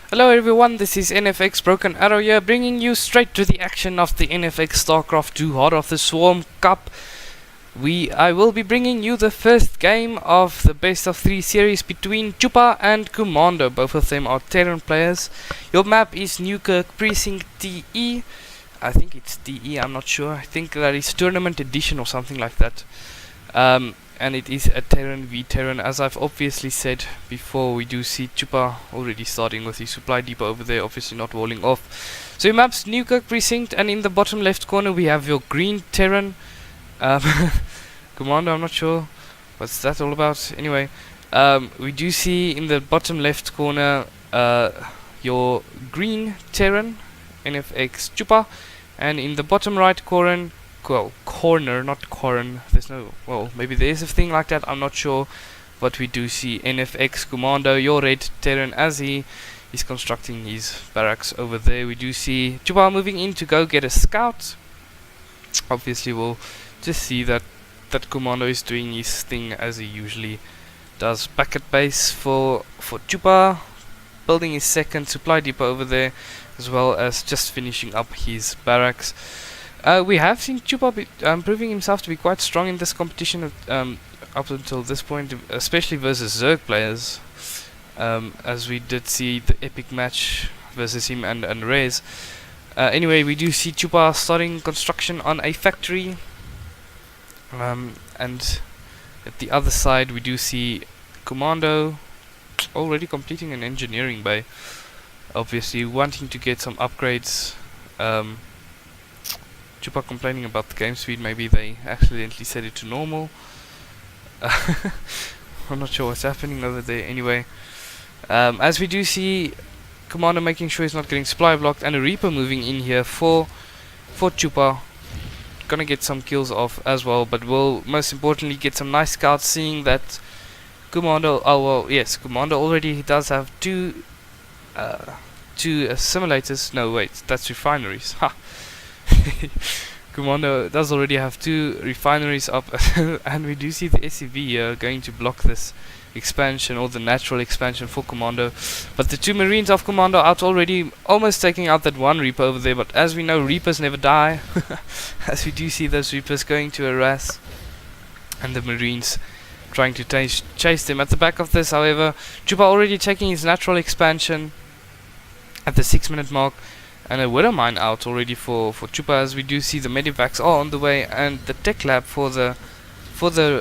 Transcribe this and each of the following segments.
Hello everyone, this is NFX Broken Arrow here, bringing you straight to the action of the NFX StarCraft 2 Heart of the Swarm Cup. I will be bringing you the first game of the best of 3 series between Chupa and Commando. Both of them are Terran players. Your map is Newkirk Precinct TE. I think it's TE, I'm not sure. I think that is Tournament Edition or something like that. And it is a Terran v Terran, as I've obviously said before. We do see Chupa already starting with his supply depot over there, obviously not walling off. So your map's Newkirk Precinct, and in the bottom left corner we have your green Terran. Commando, I'm not sure what's that all about. Anyway, we do see in the bottom left corner your green Terran, NFX Chupa, and in the bottom right corner, not corn, there's no, well, maybe there's a thing like that, I'm not sure, but we do see NFX Commando, your red Terran, as he is constructing his barracks over there. We do see Chupa moving in to go get a scout. Obviously we'll just see that Commando is doing his thing as he usually does. Back at base for Chupa, building his second supply depot over there, as well as just finishing up his barracks. We have seen Chupa proving himself to be quite strong in this competition up until this point, especially versus Zerg players, as we did see the epic match versus him and Rez. Anyway, we do see Chupa starting construction on a factory, and at the other side we do see Commando already completing an engineering bay, obviously wanting to get some upgrades. Chupa complaining about the game speed, maybe they accidentally set it to normal. I'm not sure what's happening over there. Anyway, as we do see Commando making sure he's not getting supply blocked, and a Reaper moving in here for Chupa. Gonna get some kills off as well, but will most importantly get some nice scouts, seeing that Commando, Commando already does have two simulators. No, wait, that's refineries. Ha! Commando does already have 2 refineries up, and we do see the SCV going to block this expansion, or the natural expansion for Commando. But the 2 Marines of Commando out already, almost taking out that 1 Reaper over there. But as we know, Reapers never die, as we do see those Reapers going to harass, and the Marines trying to chase them. At the back of this, however, Chupa already taking his natural expansion at the 6-minute mark, and a Widow Mine out already for Chupa, as we do see the Medivacs are on the way, and the tech lab for the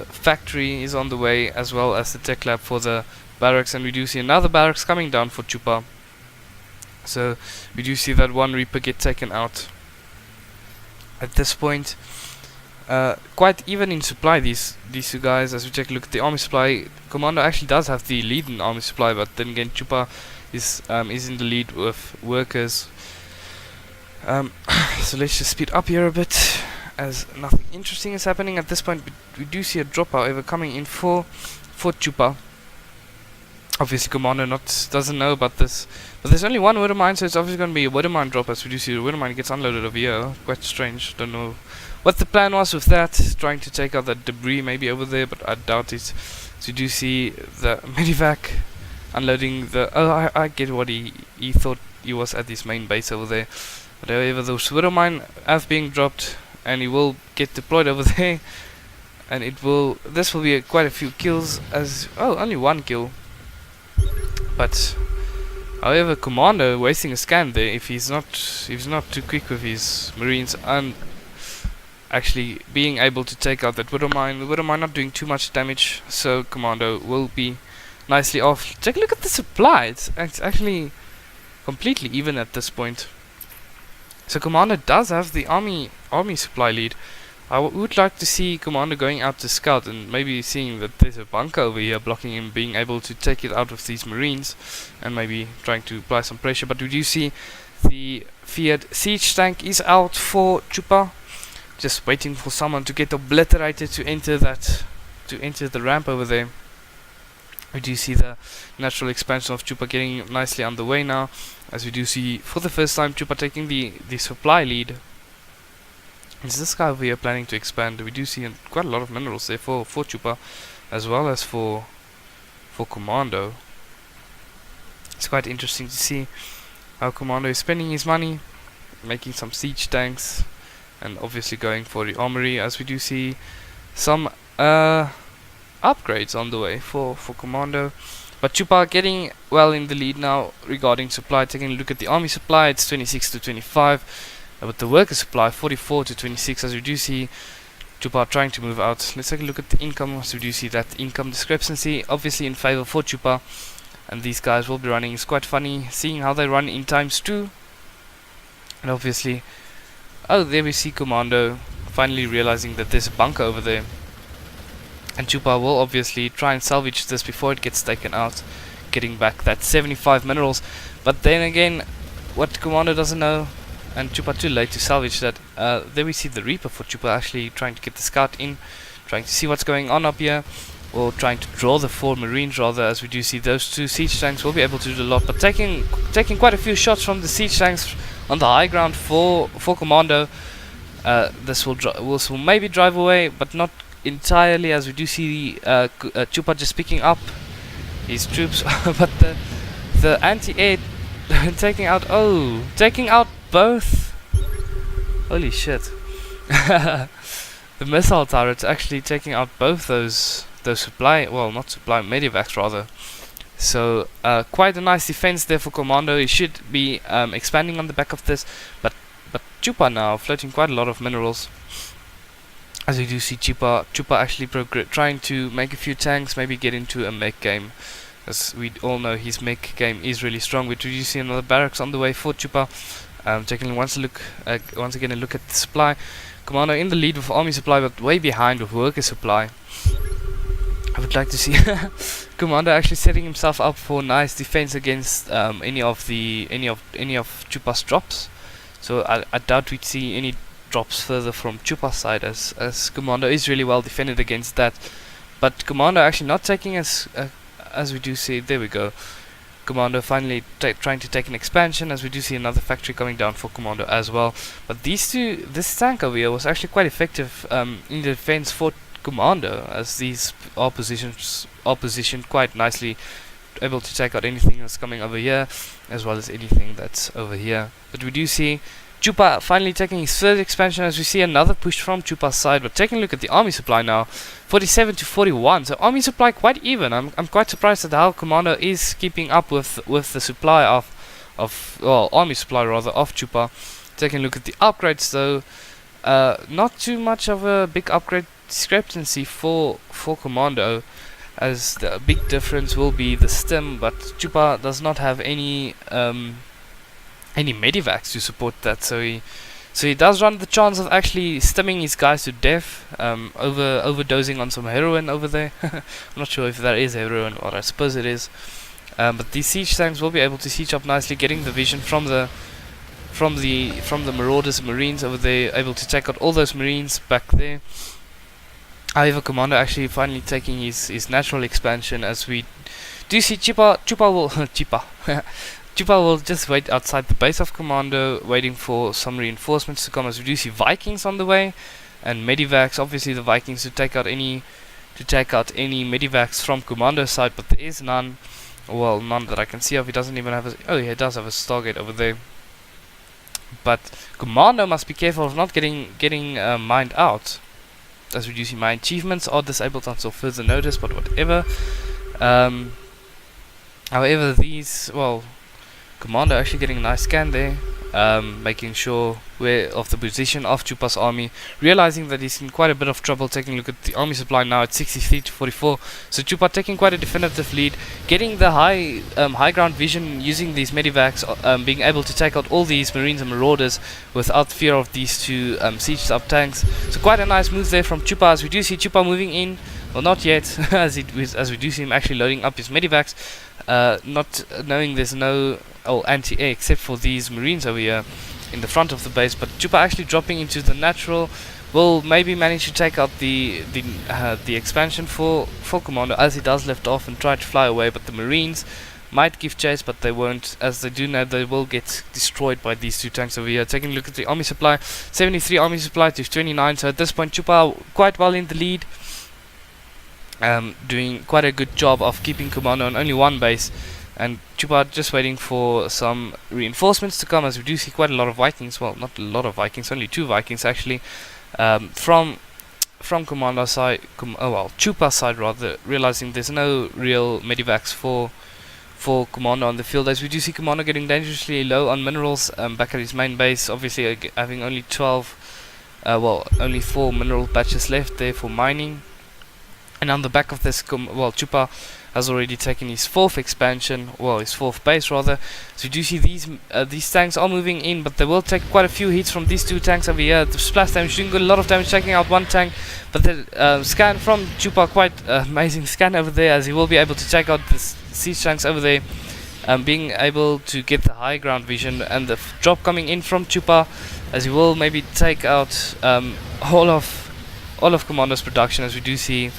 factory is on the way, as well as the tech lab for the barracks, and we do see another barracks coming down for Chupa. So we do see that 1 Reaper get taken out. At this point, quite even in supply, these 2 guys. As we take a look at the army supply, Commando actually does have the lead in army supply, but then again Chupa is in the lead with workers. So let's just speed up here a bit, as nothing interesting is happening at this point. But we do see a drop, however, coming in for Chupa. Obviously Commando doesn't know about this, but there's only 1 Widow Mine, so it's obviously going to be a Widow Mine drop, as we do see the Widow Mine gets unloaded over here. Quite strange, don't know what the plan was with that, trying to take out that debris maybe over there, but I doubt it. So you do see the Medivac unloading the... Oh, I get what he thought he was at his main base over there. But however, those Widow Mine have being dropped, and he will get deployed over there, and this will be quite a few kills, as only 1 kill. But however, Commando wasting a scan there if he's not too quick with his Marines, and actually being able to take out that Widow Mine. The Widow Mine not doing too much damage, so Commando will be nicely off. Take a look at the supply. It's actually completely even at this point. So Commando does have the army supply lead. I would like to see Commando going out to scout, and maybe seeing that there's a bunker over here blocking him, being able to take it out of these Marines, and maybe trying to apply some pressure. But we do see the Fiat siege tank is out for Chupa, just waiting for someone to get obliterated to enter the ramp over there. We do see the natural expansion of Chupa getting nicely underway now, as we do see for the first time Chupa taking the supply lead. Is this guy over here planning to expand? We do see quite a lot of minerals there for Chupa, as well as for Commando. it's quite interesting to see how Commando is spending his money, making some siege tanks, and obviously going for the armory, as we do see some upgrades on the way for Commando. But Chupa getting well in the lead now regarding supply. Taking a look at the army supply, it's 26 to 25, with the worker supply 44 to 26, as we do see Chupa trying to move out. Let's take a look at the income, as we do see that income discrepancy obviously in favor for Chupa, and these guys will be running. It's quite funny seeing how they run in ×2, and obviously, oh, there we see Commando finally realizing that there's a bunker over there. And Chupa will obviously try and salvage this before it gets taken out, getting back that 75 minerals. But then again, what Commando doesn't know, and Chupa too late to salvage that, there we see the Reaper for Chupa actually trying to get the scout in, trying to see what's going on up here, or trying to draw the 4 Marines rather, as we do see those 2 siege tanks will be able to do a lot. But taking quite a few shots from the siege tanks on the high ground for Commando. This will maybe drive away, but not entirely, as we do see Chupa just picking up his troops. But the anti-air taking out both. Holy shit. The missile turrets actually taking out both those supply, well, not supply, medivacs rather. So quite a nice defense there for Commando. He should be expanding on the back of this, but Chupa now floating quite a lot of minerals. As we do see Chupa actually trying to make a few tanks, maybe get into a mech game. As we all know, his mech game is really strong. We do see another barracks on the way for Chupa. Taking once again a look at the supply. Commando in the lead with army supply, but way behind with worker supply. I would like to see Commando actually setting himself up for nice defense against any of Chupa's drops. So I doubt we'd see any drops further from Chupa's side, as Commando is really well defended against that. But Commando actually not taking as we do see, there we go, Commando finally trying to take an expansion, as we do see another factory coming down for Commando as well. But this tank over here was actually quite effective in the defense for Commando, as these are positioned quite nicely, able to take out anything that's coming over here as well as anything that's over here. But we do see Chupa finally taking his third expansion, as we see another push from Chupa's side. But taking a look at the army supply now, 47 to 41. So army supply quite even. I'm quite surprised at how Commando is keeping up with the supply of army supply rather of Chupa. Taking a look at the upgrades though, not too much of a big upgrade discrepancy for Commando, as the big difference will be the stim. But Chupa does not have any medivacs to support that, so he does run the chance of actually stimming his guys to death, overdosing on some heroin over there. I'm not sure if that is heroin, or I suppose it is. But these siege tanks will be able to siege up nicely, getting the vision from the Marauders Marines over there, able to take out all those Marines back there. However, Commando actually finally taking his natural expansion, as we do see Chupa will just wait outside the base of Commando, waiting for some reinforcements to come, as we do see Vikings on the way and medivacs. Obviously the Vikings to take out any medivacs from Commando's side, but there is none. Well, none that I can see of. He doesn't even have a, he does have a Stargate over there. But Commando must be careful of not getting mined out, as we do see my achievements are disabled until further notice, but whatever. However, Commando actually getting a nice scan there, making sure of the position of Chupa's army, realizing that he's in quite a bit of trouble. Taking a look at the army supply now at 63 to 44. So Chupa taking quite a definitive lead, getting the high ground vision, using these medivacs, being able to take out all these Marines and Marauders without fear of these two siege sub tanks. So quite a nice move there from Chupa, as we do see Chupa moving in. Well, not yet, as we do see him actually loading up his medivacs, not knowing there's no anti-air except for these Marines over here in the front of the base. But Chupa actually dropping into the natural will maybe manage to take out the expansion for Commando, as he does lift off and try to fly away. But the Marines might give chase, but they won't, as they do know they will get destroyed by these two tanks over here. Taking a look at the army supply, 73 army supply to 29. So at this point Chupa quite well in the lead, doing quite a good job of keeping Commando on only one base. and Chupa just waiting for some reinforcements to come, as we do see quite a lot of Vikings. Well, not a lot of Vikings, only 2 Vikings actually, from Commando side, Chupa side rather, realizing there's no real medivacs for Commando on the field, as we do see Commando getting dangerously low on minerals back at his main base, obviously having only only 4 mineral batches left there for mining. And on the back of this, Chupa has already taken his 4th expansion, his 4th base rather. So you do see these tanks are moving in, but they will take quite a few hits from these 2 tanks over here. The splash damage doing a lot of damage, taking out 1 tank, but the scan from Chupa, quite amazing scan over there, as he will be able to take out the siege tanks over there, being able to get the high ground vision, and the drop coming in from Chupa, as he will maybe take out all of Commando's production, as we do see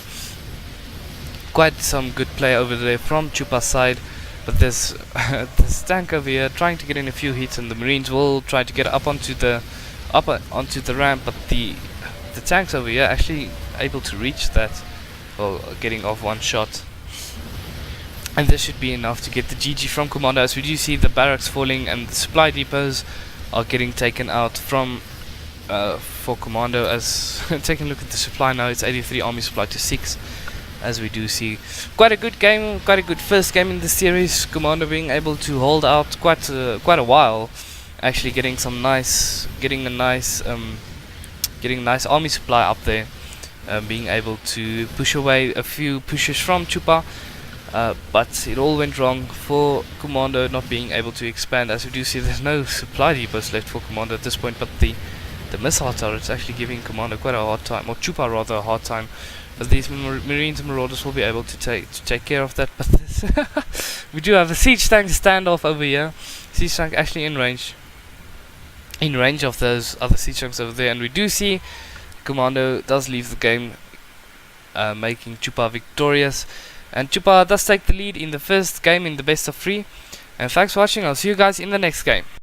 quite some good play over there from Chupa's side. But there's this tank over here trying to get in a few hits, and the Marines will try to get up onto the ramp, but the tanks over here actually able to reach that, getting off 1 shot. And this should be enough to get the GG from Commando, as we do see the barracks falling and the supply depots are getting taken out from for Commando. As taking a look at the supply now, it's 83 army supply to 6, as we do see quite a good game, quite a good first game in the series. Commando being able to hold out quite a while, actually getting a nice army supply up there, being able to push away a few pushes from Chupa. But it all went wrong for Commando, not being able to expand, as we do see there's no supply depots left for Commando at this point. But the missile turret's actually giving Commando quite a hard time, or Chupa rather a hard time. But these Marines and Marauders will be able to take care of that. But we do have a siege tank standoff over here. Siege tank actually in range of those other siege tanks over there, and we do see Commando does leave the game, making Chupa victorious. And Chupa does take the lead in the first game in the best of 3. And thanks for watching. I'll see you guys in the next game.